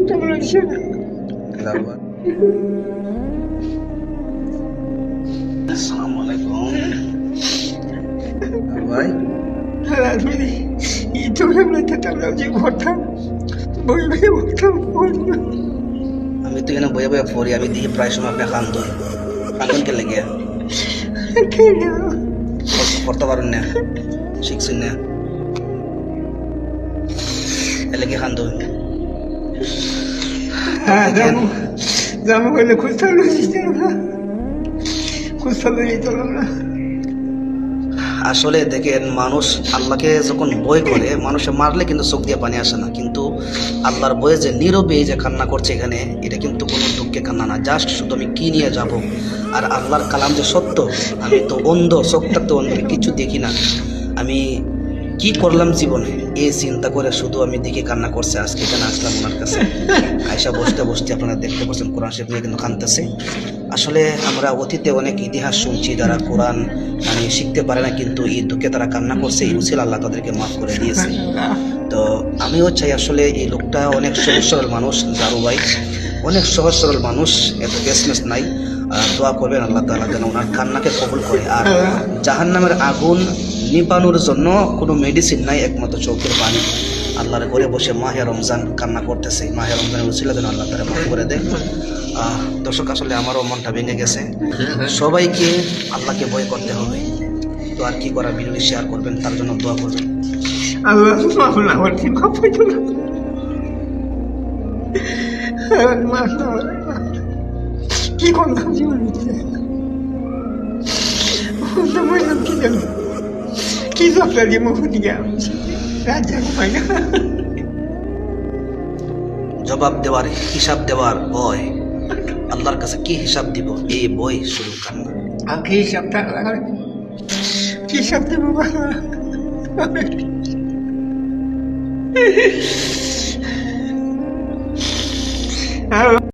তেমন হচ্ছে না। আসসালামু আলাইকুম ভাই। রাজবাড়ি ইউটিউবে আমরা যে ভরতাম বই বই ভরতাম। আমি তো এখানে বয়ে বয়ে পড়ি, আমি দেখি প্রায় সময় আপনি কান্দন কে লেগে পড়তে পারেন না, শিখছেন না, এলাকে কান্দন। হ্যাঁ জামু বলে খুঁজতে যেত না। আসলে দেখেন, মানুষ আল্লাহকে যখন ভয় করে, মানুষে মারলে কিন্তু চোখ দিয়ে পানি আসে না, কিন্তু আল্লাহর ভয়ে যে নীরবে যে কান্না করছে এখানে, এটা কিন্তু কোনো দুঃখে কান্না না, জাস্ট শুধু আমি কি নিয়ে যাব। আর আল্লাহর কালাম যে সত্য, আমি তো অন্ধ, চোখটা তো অন্ধ, কিছু দেখি না। আমি কি করলাম জীবনে এই চিন্তা করে শুধু আমি দেখে কান্না করছে। আজকে এখানে আসলাম ওনার কাছে, আয়সা বসতে বসতে আপনারা দেখতে পাচ্ছেন কোরআন শরীফ নিয়ে কিন্তু কাঁদতেছে। আসলে আমরা অতীতে অনেক ইতিহাস শুনছি, যারা কোরআন মানে শিখতে পারে না, কিন্তু এই দুঃখে তারা কান্না করছে, এই উসিলা আল্লাহ তাদেরকে মাফ করে দিয়েছে। তো আমিও চাই, আসলে এই লোকটা অনেক সহজ সরল মানুষ, জারু ভাই অনেক সহজ সরল মানুষ, এত পেসমেস নাই। দোয়া করবেন আল্লাহ তাআলা যেন ওনার কান্নাকে কবুল করে। আর জাহান্নামের আগুন নিবানোর জন্য কোনো মেডিসিন নাই, একমাত্র চোখের পানি। আল্লাহর ঘরে বসে মাহে রমজান কান্না করতেছে, মাহে রমজানের উসিলা যেন আল্লাহ তাআলা মাফ করে দেয়। দর্শক, আসলে আমারও মনটা ভেঙে গেছে। সবাইকে আল্লাহকে ভয় করতে হবে। তো আর কি করার, ভিডিওটি শেয়ার করবেন, তার জন্য দোয়া করবেন। আল্লাহ মাফ না করতে মাফ হইতো না। মাফ না কি করলাম জীবন কি জানো, কি সবটা দিয়ে মুখ দিকে রাত জাগো পাই না। জবাব দেওয়ার, হিসাব দেওয়ার ভয়, আল্লাহর কাছে কি হিসাব দিব, এই বই শুরু কান্না। আর কি হিসাবটা কি হিসাব দেবো বাবা।